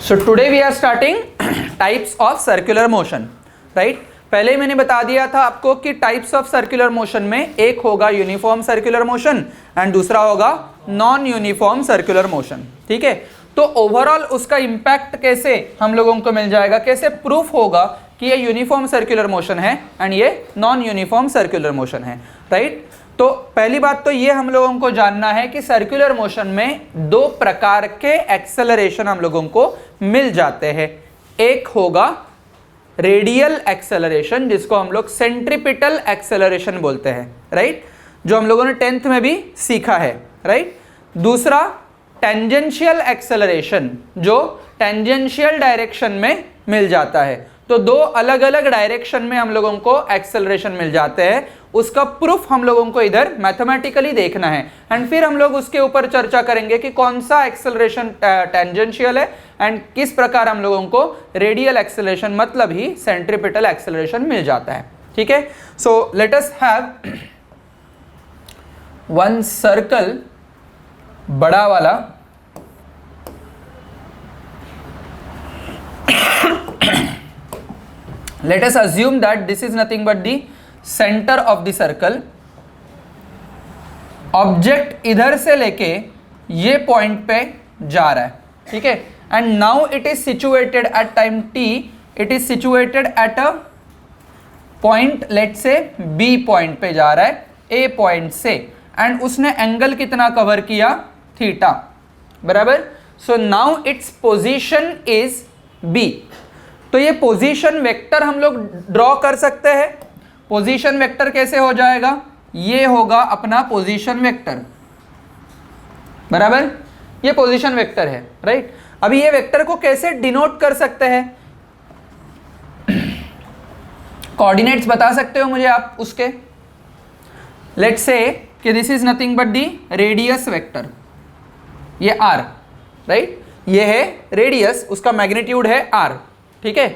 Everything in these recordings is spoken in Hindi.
So today we are starting types of circular motion, right. पहले मैंने बता दिया था आपको कि टाइप्स ऑफ सर्कुलर मोशन में एक होगा यूनिफॉर्म सर्कुलर मोशन एंड दूसरा होगा नॉन यूनिफॉर्म सर्कुलर मोशन, ठीक है। तो ओवरऑल उसका इंपैक्ट कैसे हम लोगों को मिल जाएगा, कैसे प्रूफ होगा कि ये यूनिफॉर्म सर्कुलर मोशन है एंड ये नॉन यूनिफॉर्म सर्कुलर मोशन है, राइट। तो पहली बात तो ये हम लोगों को जानना है कि सर्कुलर मोशन में दो प्रकार के एक्सेलरेशन हम लोगों को मिल जाते हैं। एक होगा रेडियल एक्सेलरेशन जिसको हम लोग सेंट्रीपिटल एक्सेलरेशन बोलते हैं, राइट, जो हम लोगों ने 10th में भी सीखा है, राइट। दूसरा टेंजेंशियल एक्सेलरेशन जो टेंजेंशियल डायरेक्शन में मिल जाता है। तो दो अलग अलग डायरेक्शन में हम लोगों को एक्सेलरेशन मिल जाते हैं, उसका प्रूफ हम लोगों को इधर मैथमेटिकली देखना है एंड फिर हम लोग उसके ऊपर चर्चा करेंगे कि कौन सा एक्सेलरेशन टेंजेंशियल है एंड किस प्रकार हम लोगों को रेडियल एक्सेलरेशन मतलब ही सेंट्रीपिटल एक्सेलरेशन मिल जाता है, ठीक है। So let us have one circle, बड़ा वाला, let us assume that this is nothing but the center of the circle. Object इधर से लेके ये पॉइंट पे जा रहा है, ठीक है, and now it is situated at time t, it is situated at a point, let say b point पे जा रहा है a पॉइंट से, एंड उसने एंगल कितना कवर किया, थीटा, बराबर। So now its position is b। तो ये पोजीशन वेक्टर हम लोग ड्रॉ कर सकते हैं। पोजीशन वेक्टर कैसे हो जाएगा, ये होगा अपना पोजीशन वेक्टर, बराबर, ये पोजीशन वेक्टर है, राइट। अभी ये वेक्टर को कैसे डिनोट कर सकते हैं, कोऑर्डिनेट्स बता सकते हो मुझे आप उसके। लेट्स से कि this is nothing but the radius vector, ये r, राइट, ये है रेडियस, उसका मैग्नीट्यूड है r, ठीक है।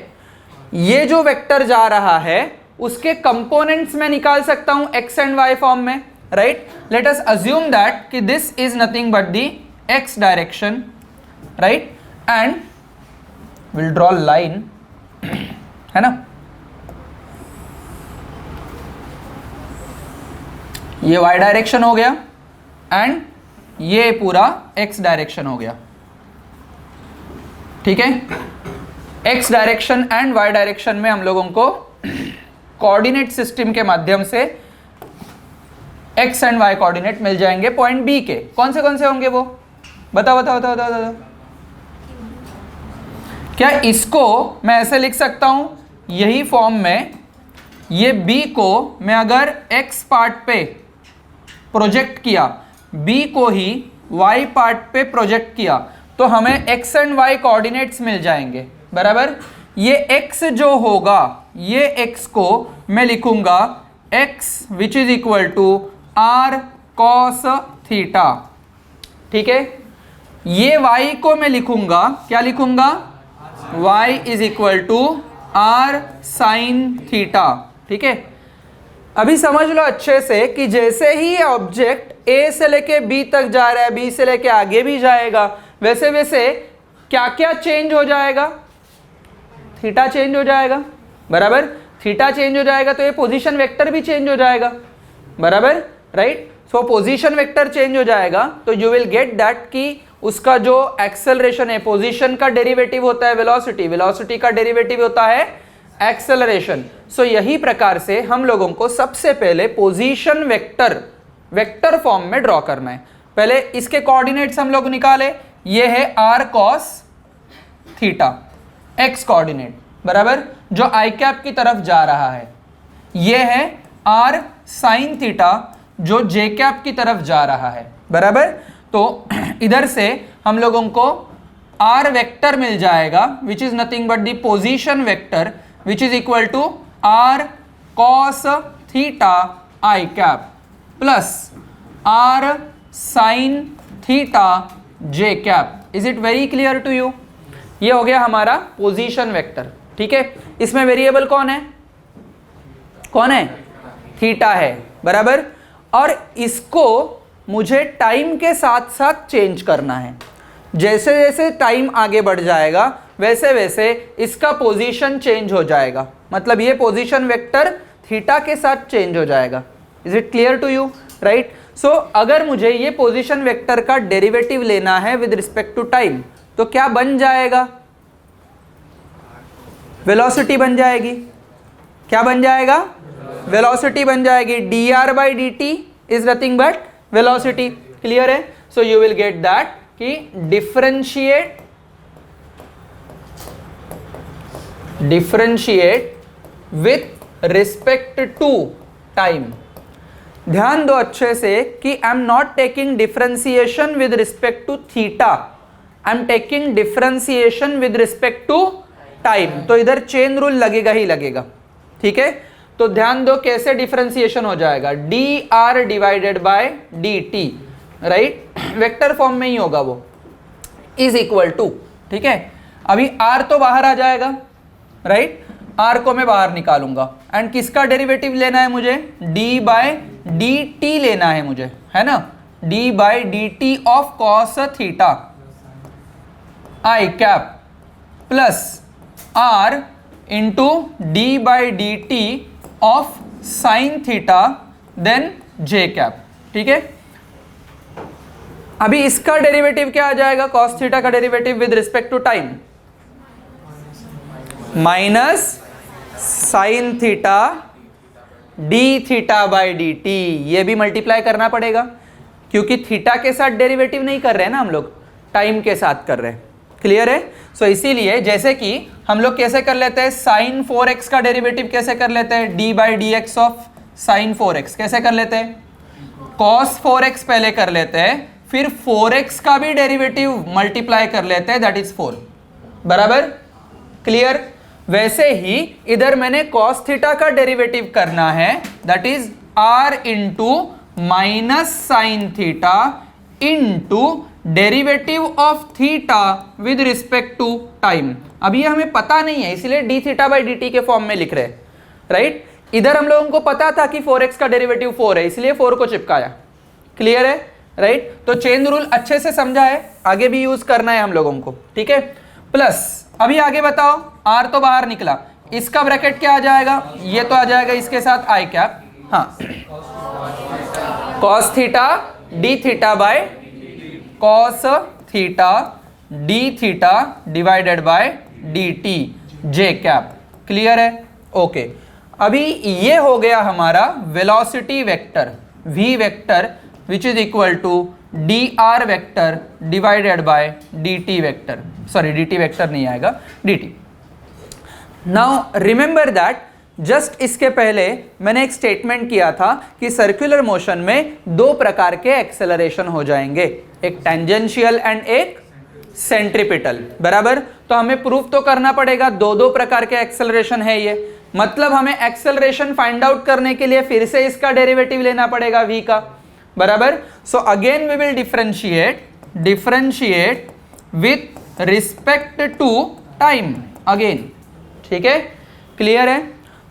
ये जो वेक्टर जा रहा है उसके कंपोनेंट्स में निकाल सकता हूं x एंड y फॉर्म में, right. Let us assume that कि this is nothing but the x direction, right, and will draw line, है ना। ये y डायरेक्शन हो गया एंड ये पूरा x डायरेक्शन हो गया, ठीक है। x direction and y direction में हम लोगों को कोऑर्डिनेट सिस्टम के माध्यम से x एंड y कोऑर्डिनेट मिल जाएंगे पॉइंट B के। कौन से होंगे वो, बताओ बताओ बताओ बताओ बताओ। क्या इसको मैं ऐसे लिख सकता हूं, यही फॉर्म में, ये B को मैं अगर x पार्ट पे प्रोजेक्ट किया, B को ही y पार्ट पे प्रोजेक्ट किया, तो हमें x एंड y कोऑर्डिनेट्स मिल जाएंगे, बराबर। ये x जो होगा, ये x को मैं लिखूंगा x which is equal to r cos theta, ठीक है। ये y को मैं लिखूंगा, क्या लिखूंगा, y is equal to r sin theta, ठीक है। अभी समझ लो अच्छे से कि जैसे ही ये ऑब्जेक्ट a से लेके b तक जा रहा है, b से लेके आगे भी जाएगा, वैसे वैसे क्या क्या चेंज हो जाएगा, थीटा चेंज हो जाएगा, बराबर। थीटा चेंज हो जाएगा तो ये पोजीशन वेक्टर भी चेंज हो जाएगा, बराबर, राइट। सो पोजीशन वेक्टर चेंज हो जाएगा तो यू विल गेट दैट कि उसका जो एक्सेलरेशन है, पोजीशन का डेरिवेटिव होता है वेलोसिटी, वेलोसिटी का डेरिवेटिव होता है एक्सेलरेशन। सो यही प्रकार से हम लोगों को सबसे पहले पोजीशन वेक्टर फॉर्म में ड्रॉ करना है। पहले इसके कोऑर्डिनेट्स हम लोग निकाले, ये है r cos theta, x coordinate, बराबर, जो i कैप की तरफ जा रहा है। ये है r sin थीटा जो j कैप की तरफ जा रहा है, बराबर। तो इधर से हम लोगों को r वेक्टर मिल जाएगा which is nothing but the position vector which is equal to r cos theta i cap plus r sin theta j cap. Is it very clear to you. ये हो गया हमारा पोजीशन वेक्टर, ठीक है। इसमें वेरिएबल कौन है, थीटा है, बराबर। और इसको मुझे टाइम के साथ साथ चेंज करना है। जैसे जैसे टाइम आगे बढ़ जाएगा वैसे वैसे इसका पोजीशन चेंज हो जाएगा, मतलब ये पोजीशन वेक्टर थीटा के साथ चेंज हो जाएगा। Is it clear to you? Right. So अगर मुझे ये पोजीशन वेक्टर का डेरिवेटिव लेना है विद रिस्पेक्ट टू टाइम, तो क्या बन जाएगा? वेलोसिटी बन जाएगी। क्या बन जाएगा? वेलोसिटी बन जाएगी। dr by dt is nothing but velocity. Clear है? So you will get that कि differentiate with respect to time. ध्यान दो अच्छे से कि I am not taking differentiation with respect to theta, I am taking differentiation with respect to time. तो इधर चेन रूल लगेगा ही लगेगा। ठीक है, तो ध्यान दो कैसे डिफरेंशिएशन हो जाएगा। D R divided by d T, right, vector form में ही होगा वो, इज इक्वल टू, ठीक है, अभी आर तो बाहर आ जाएगा, राइट, आर को मैं बाहर निकालूंगा एंड किसका डेरिवेटिव लेना है मुझे? डी बाय डी टी लेना है मुझे, है ना, d by d t of cos theta i cap plus r into d by D t of sine theta then j cap. ठीक है, अभी इसका डेरिवेटिव क्या आ जाएगा? कॉस थीटा का derivative with respect to time minus sine theta d theta by D t. ये भी मल्टीप्लाई करना पड़ेगा क्योंकि थीटा के साथ डेरिवेटिव नहीं कर रहे हैं ना हम लोग, टाइम के साथ कर रहे हैं। क्लियर है? सो इसीलिए जैसे कि हम लोग कैसे कर लेते हैं, साइन 4x का डेरिवेटिव कैसे कर लेते हैं? D by D x of sine 4x कैसे कर लेते हैं? कॉस 4x पहले कर लेते हैं, फिर 4x का भी डेरिवेटिव मल्टीप्लाई कर लेते हैं, दैट इज 4। बराबर? क्लियर? वैसे ही इधर मैंने कॉस थीटा का डेरिवेटिव करना है, that is r into minus sine theta into derivative of theta with respect to time. अब ये हमें पता नहीं है, इसलिए d theta by D t के फॉर्म में लिख रहे हैं, राइट। इधर हम लोगों को पता था कि 4x का डेरिवेटिव 4 है, इसलिए 4 को चिपकाया। क्लियर है? राइट। तो चेन रूल अच्छे से समझा है, आगे भी यूज करना है हम लोगों को। ठीक है, प्लस अभी आगे बताओ, r तो बाहर निकला, इसका ब्रैकेट क्या आ जाएगा? ये तो आ जाएगा इसके साथ आई कैप, हाँ, cos theta d theta by cos theta d theta divided by d t j cap. Clear है? ओके, अभी ये हो गया हमारा velocity vector v vector which is equal to d r vector divided by d t vector, sorry d t vector नहीं आएगा, d t. Now remember that just इसके पहले मैंने एक स्टेटमेंट किया था कि सर्कुलर मोशन में दो प्रकार के एक्सेलरेशन हो जाएंगे, एक टेंजेंशियल एंड एक सेंट्रीपिटल। बराबर? तो हमें प्रूफ तो करना पड़ेगा दो दो प्रकार के एक्सेलरेशन है ये, मतलब हमें एक्सेलरेशन फाइंड आउट करने के लिए फिर से इसका डेरिवेटिव लेना पड़ेगा v का। बराबर? So again we will differentiate with respect to time again. ठीक है, क्लियर है?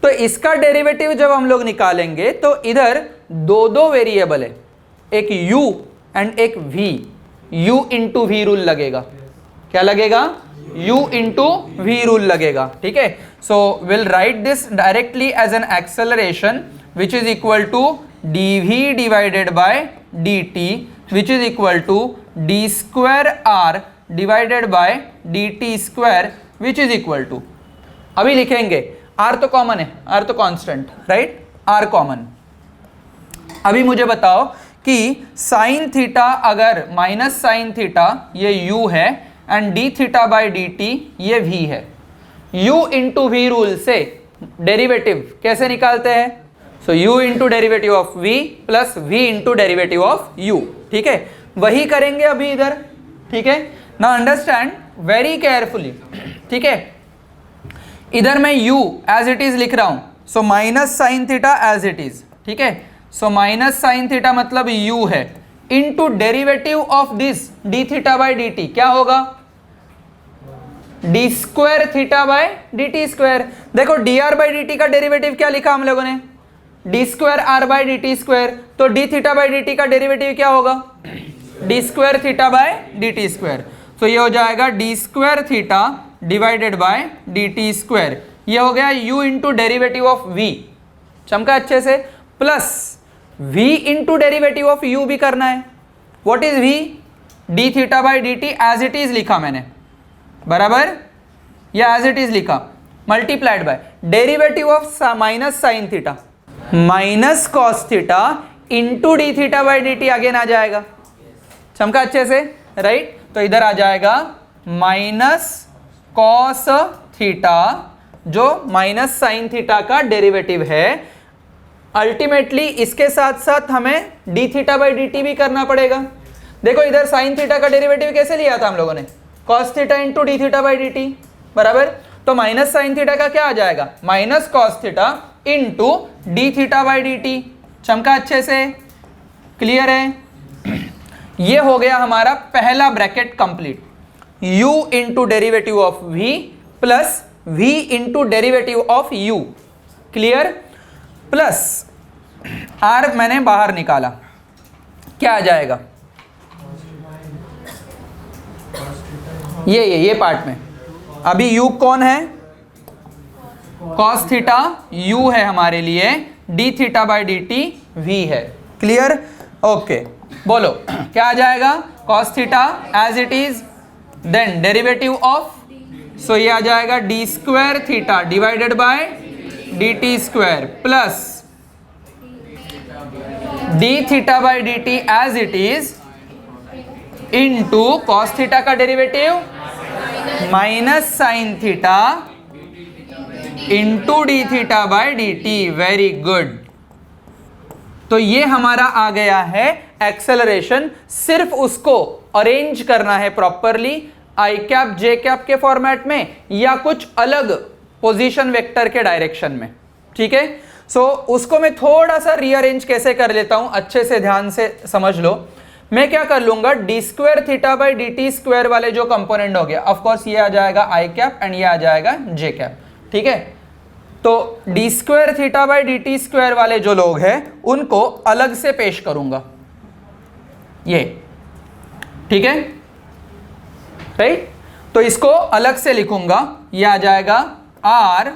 तो इसका डेरिवेटिव जब हम लोग निकालेंगे तो इधर दो दो वेरिएबल है, एक u एंड एक v, u into V rule लगेगा। क्या लगेगा? u इंटू वी रूल लगेगा। ठीक है, so will write this directly as an acceleration which is equal to dv divided by dt which is equal to d square r divided by dt square which is equal to, अभी लिखेंगे r तो कॉमन है, r तो कांस्टेंट, राइट, r कॉमन। अभी मुझे बताओ कि साइन थीटा अगर माइनस साइन थीटा ये u है and d theta by D t ये v है, u इंटू वी रूल से डेरिवेटिव कैसे निकालते हैं? सो u into derivative of v plus v into derivative of u। ठीक है, वही करेंगे अभी इधर। ठीक है, नाउ अंडरस्टैंड वेरी केयरफुली। ठीक है, इधर मैं u एज इट इज लिख रहा हूं, so minus sine theta as it is. ठीक है, सो माइनस साइन थीटा मतलब u है into derivative of this d theta by D t, क्या होगा? D square theta by d t square. देखो d r by D T का डेरिवेटिव क्या लिखा हम लोगों ने? D square r by D t square. तो d theta by D T का डेरिवेटिव क्या होगा? D square theta by d t square. तो ये हो जाएगा d square theta divided by d t square, ये हो गया u into derivative of v, चमका अच्छे से, plus v into derivative of u भी करना है। What is v? D theta by D t as it is लिखा मैंने, बराबर, या एज इट इज लिखा, multiplied by derivative of minus sine theta minus cos theta into d theta by D T again आ जाएगा, चमका अच्छे से, राइट। तो इधर आ जाएगा माइनस कॉस थीटा जो माइनस साइन थीटा का डेरिवेटिव है। अल्टीमेटली इसके साथ साथ हमें D theta by D T भी करना पड़ेगा। देखो इधर साइन थीटा का डेरिवेटिव कैसे लिया था हम लोगों ने, cos theta into d theta by D T, बराबर। तो माइनस साइन थीटा का क्या आ जाएगा, minus cos theta into d theta by D T, चमका अच्छे से, क्लियर है। ये हो गया हमारा पहला bracket complete, u into derivative of v plus v into derivative of u, clear, plus r मैंने बाहर निकाला, क्या आ जाएगा, ये पार्ट में। अभी u कौन है, cos थीटा u है हमारे लिए, d theta by D t v है, क्लियर, ओके। बोलो क्या आ जाएगा, cos theta as it is, then derivative of, so ये आ जाएगा d square theta divided by d t square plus d theta by D t as it is into cos theta का derivative minus sine theta into d theta by D t, very good. तो ये हमारा आ गया है एक्सेलरेशन, सिर्फ उसको अरेंज करना है properly I cap J cap के फॉर्मेट में या कुछ अलग पोजीशन वेक्टर के डायरेक्शन में, ठीक है। सो उसको मैं थोड़ा सा रीअरेंज कैसे कर लेता हूं, अच्छे से ध्यान से समझ लो। मैं क्या कर लूंगा, D square theta by D t square वाले जो कंपोनेंट हो गया, ऑफकोर्स ये आ जाएगा आई कैप एंड ये आ जाएगा जे कैप, ठीक है। तो D square theta by D t square वाले जो लोग हैं उनको अलग से पेश करूंगा, ये, ठीक है, राइट। तो इसको अलग से लिखूंगा, ये आ जाएगा आर,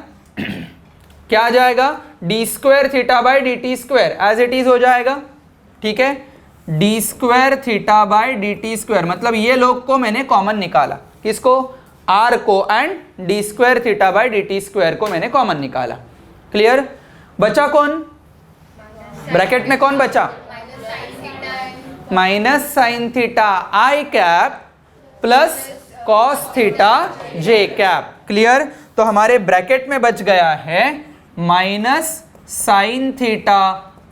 क्या आ जाएगा, d square theta by D t square as it is हो जाएगा, ठीक है। D square theta by D t square, मतलब ये लोग को मैंने कॉमन निकाला, किसको, आर को, and D square theta by D t square को मैंने कॉमन निकाला, क्लियर। बचा कौन, ब्रैकेट में कौन बचा, minus sine theta i cap plus cos theta J cap, clear. तो हमारे ब्रैकेट में बच गया है minus sine theta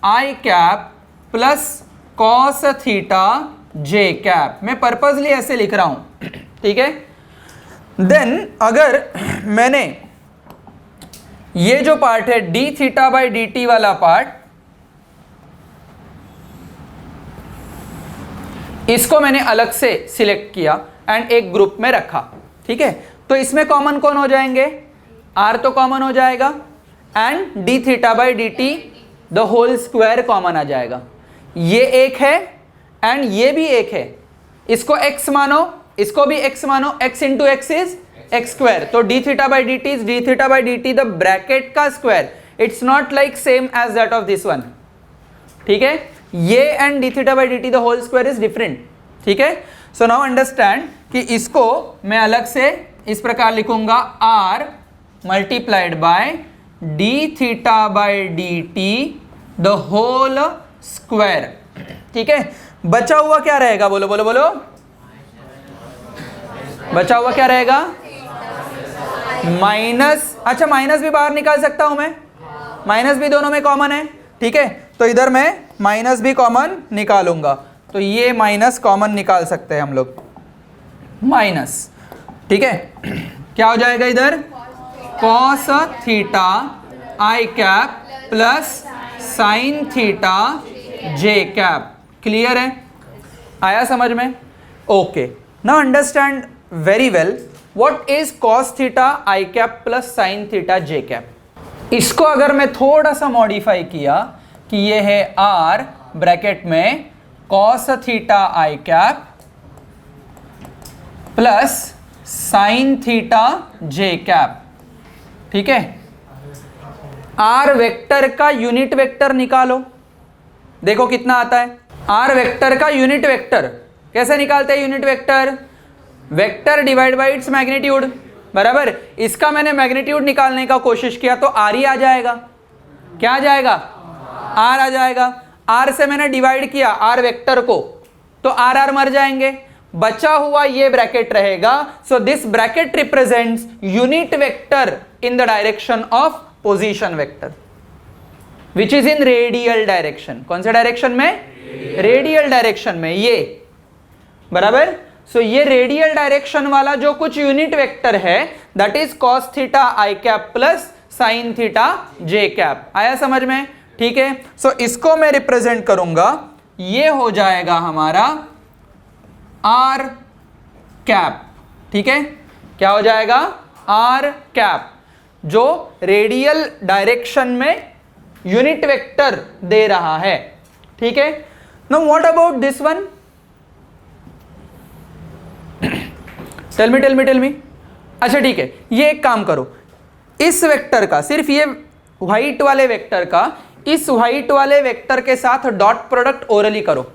i cap plus cos theta J cap. मैं पर्पसली ऐसे लिख रहा हूं, ठीक है। देन अगर मैंने ये जो पार्ट है D theta by D T वाला पार्ट, इसको मैंने अलग से सिलेक्ट किया एंड एक ग्रुप में रखा, ठीक है। तो इसमें कॉमन कौन हो जाएंगे, आर तो कॉमन हो जाएगा and d theta by D T the whole square common आ जाएगा। ये एक है एंड ये भी एक है, इसको x मानो, इसको भी x मानो, x into x is x square. तो d theta by D t is d theta by D T the bracket का square, it's not like same as that of this one, ठीक है। ये and d theta by D T the whole square is different, ठीक है। सो नाउ अंडरस्टैंड कि इसको मैं अलग से इस प्रकार लिखूंगा, R multiplied by D theta by D T the whole square, ठीक है। बचा हुआ क्या रहेगा, बोलो बोलो बोलो, बचा हुआ क्या रहेगा, माइनस, अच्छा माइनस भी बाहर निकाल सकता हूं मैं, माइनस भी दोनों में कॉमन है, ठीक है। तो इधर मैं माइनस भी कॉमन निकालूंगा, तो ये माइनस कॉमन निकाल सकते हैं हम लोग, माइनस, ठीक है। क्या हो जाएगा इधर, cos theta i cap plus sine theta J cap, clear है, आया समझ में, okay. Now understand very well what is cos theta i cap plus sine theta J cap. इसको अगर मैं थोड़ा सा मॉडिफाई किया कि ये है आर ब्रैकेट में cos theta i cap plus sine theta J cap. ठीक है, आर वेक्टर का यूनिट वेक्टर निकालो, देखो कितना आता है। आर वेक्टर का यूनिट वेक्टर कैसे निकालते हैं? Unit vector vector divide by its magnitude, बराबर। इसका मैंने मैग्नीट्यूड निकालने का कोशिश किया तो आर ही आ जाएगा। क्या आ जाएगा? आर आ जाएगा। आर से मैंने डिवाइड किया आर वेक्टर को, तो आर आर मर जाएंगे, बचा हुआ ये ब्रैकेट रहेगा। So this bracket represents unit vector in the direction of position vector which is in radial direction. कौन से डायरेक्शन में? रेडियल डायरेक्शन में, ये बराबर। सो ये रेडियल डायरेक्शन वाला जो कुछ यूनिट वेक्टर है that is cos theta i cap plus sine theta J cap. आया समझ में? ठीक है, सो इसको मैं रिप्रेजेंट करूंगा, ये हो जाएगा हमारा आर कैप। ठीक है, क्या हो जाएगा? आर कैप, जो रेडियल डायरेक्शन में यूनिट वेक्टर दे रहा है। ठीक है, now what about this one? Tell me. अच्छा ठीक है, ये एक काम करो, इस वेक्टर का, सिर्फ ये व्हाइट वाले वेक्टर का इस व्हाइट वाले वेक्टर के साथ डॉट प्रोडक्ट ओरली करो।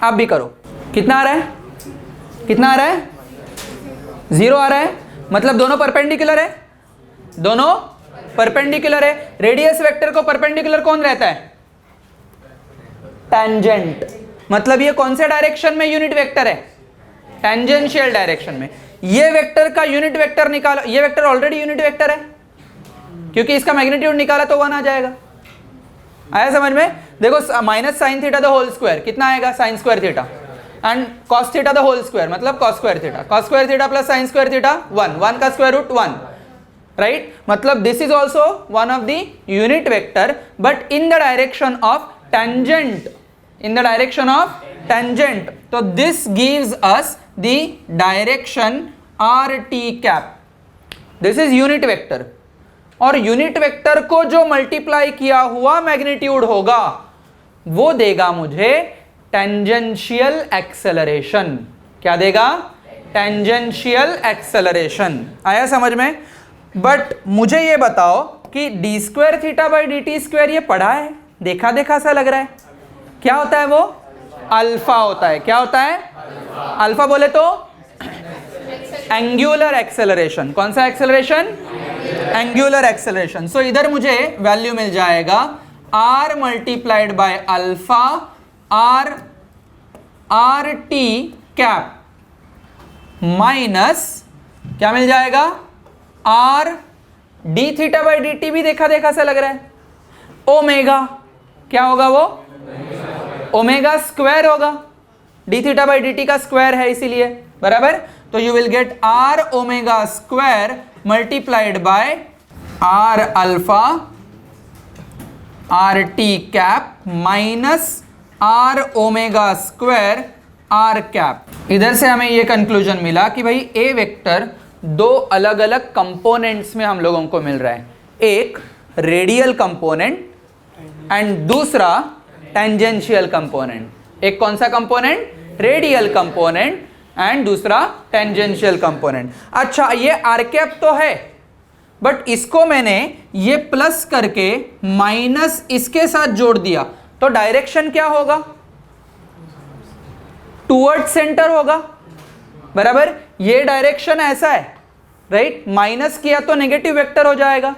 आप भी करो। कितना आ रहा है? कितना आ रहा है? 0 आ रहा है, मतलब दोनों परपेंडिकुलर है। दोनों परपेंडिकुलर है। रेडियस वेक्टर को परपेंडिकुलर कौन रहता है? टेंजेंट। मतलब ये कौन से डायरेक्शन में यूनिट वेक्टर है? टेंजेंशियल डायरेक्शन में। ये वेक्टर का यूनिट वेक्टर निकाला, ये वेक्टर ऑलरेडी यूनिट वेक्टर है क्योंकि इसका मैग्नीट्यूड निकाला तो 1 आ जाएगा। आया समझ में? देखो minus sine theta the whole square कितना आएगा? Sine square theta and cos theta the whole square मतलब cos square theta. Cos square theta plus sine square theta 1, 1 का स्क्वायर रूट 1, राइट। मतलब this is also one of the unit vector but in the direction of tangent, in the direction of tangent. So this gives us the direction RT cap. This is unit vector. और यूनिट वेक्टर को जो मल्टीप्लाई किया हुआ मैग्नीट्यूड होगा वो देगा मुझे टेंजेंशियल एक्सेलरेशन। क्या देगा? Tangential acceleration. आया समझ में? बट मुझे ये बताओ कि D square theta by D t square ये पढ़ा है, देखा देखा सा लग रहा है। क्या होता है वो? अल्फा होता है। क्या होता है? अल्फा बोले तो एंगुलर एक्सेलरेशन। कौन सा एक्सेलरेशन? Angular acceleration. सो इधर मुझे वैल्यू मिल जाएगा R multiplied by alpha R T cap minus क्या मिल जाएगा? R D theta by D T भी देखा देखा सा लग रहा है। ओमेगा क्या होगा? वो ओमेगा स्क्वायर होगा, D theta by D T का स्क्वायर है इसीलिए, बराबर। तो you will get R omega square multiplied by R alpha R T cap minus R omega square R cap. इधर से हमें यह कंक्लूजन मिला कि भाई ए वेक्टर दो अलग अलग कंपोनेंट्स में हम लोगों को मिल रहा है, एक रेडियल कंपोनेंट एंड दूसरा टेंजेंशियल कंपोनेंट। एक कौन सा कंपोनेंट? रेडियल कंपोनेंट एंड दूसरा टेंजेंशियल कंपोनेंट। अच्छा ये आर कैप तो है बट इसको मैंने ये प्लस करके माइनस इसके साथ जोड़ दिया तो डायरेक्शन क्या होगा? टुवर्ड सेंटर होगा, बराबर। ये डायरेक्शन ऐसा है, राइट। माइनस किया तो नेगेटिव वेक्टर हो जाएगा।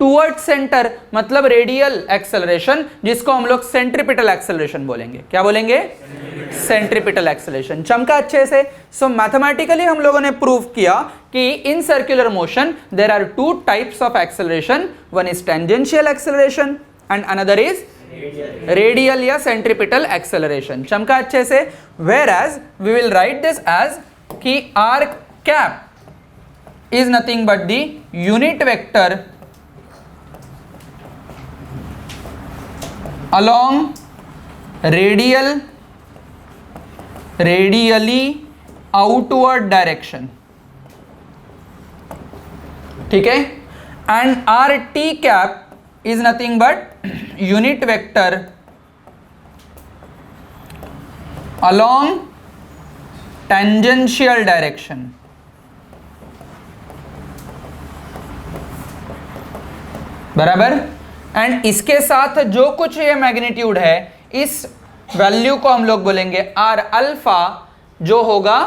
टुवर्ड सेंटर मतलब रेडियल एक्सेलरेशन, जिसको हम लोग सेंट्रीपिटल एक्सेलरेशन बोलेंगे। क्या बोलेंगे? Centripetal acceleration. चमका अच्छे से। सो मैथमेटिकली हम लोगों ने प्रूव किया कि in circular motion there are two types of acceleration, one is tangential acceleration and another is radial या सेंट्रीपिटल एक्सेलरेशन। चमका अच्छे से। Where as we will write this as कि r cap is nothing but the unit vector along radially outward direction, ठीक है। and our t cap is nothing but unit vector along tangential direction, बराबर। एंड इसके साथ जो कुछ ये मैग्नीट्यूड है, इस वैल्यू को हम लोग बोलेंगे आर अल्फा, जो होगा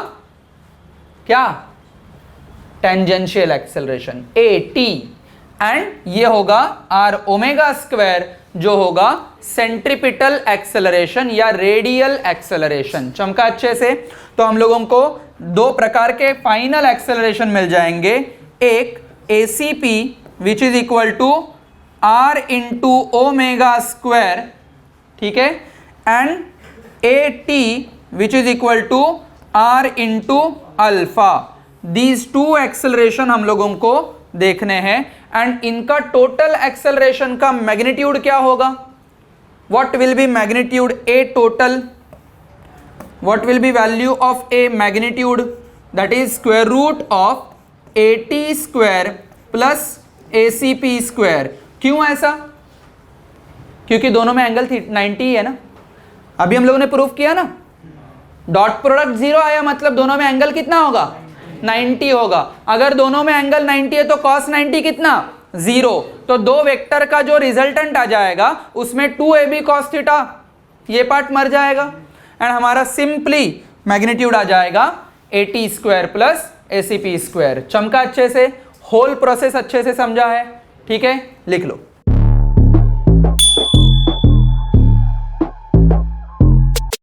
क्या, टेंजेंशियल एक्सेलरेशन AT, एंड ये होगा आर ओमेगा स्क्वायर, जो होगा सेंट्रीपिटल एक्सेलरेशन या रेडियल एक्सेलरेशन। चमका अच्छे से। तो हम लोगों को दो प्रकार के फाइनल एक्सेलरेशन मिल जाएंगे, एक ACP which is equal to R into omega square, ठीक है, and AT which is equal to R into alpha. These two acceleration हम लोगों को देखने हैं, एंड इनका टोटल एक्सेलरेशन का मैग्नीट्यूड क्या होगा, what will be magnitude A total, what will be value of a magnitude, that is square root of AT square plus ACP square। क्यों ऐसा, क्योंकि दोनों में एंगल 90 ही है ना। अभी हम लोगों ने प्रूफ किया ना, डॉट प्रोडक्ट 0 आया मतलब दोनों में एंगल कितना होगा, 90 होगा। अगर दोनों में एंगल 90 है तो cos 90 कितना, 0। तो दो वेक्टर का जो रिजल्टेंट आ जाएगा उसमें 2AB cos थीटा, ये पार्ट मर जाएगा, एंड हमारा सिंपली मैग्नीट्यूड आ जाएगा AT square plus ACP square. चमका अच्छे से, होल प्रोसेस अच्छे से समझा है, ठीक है, लिख लो।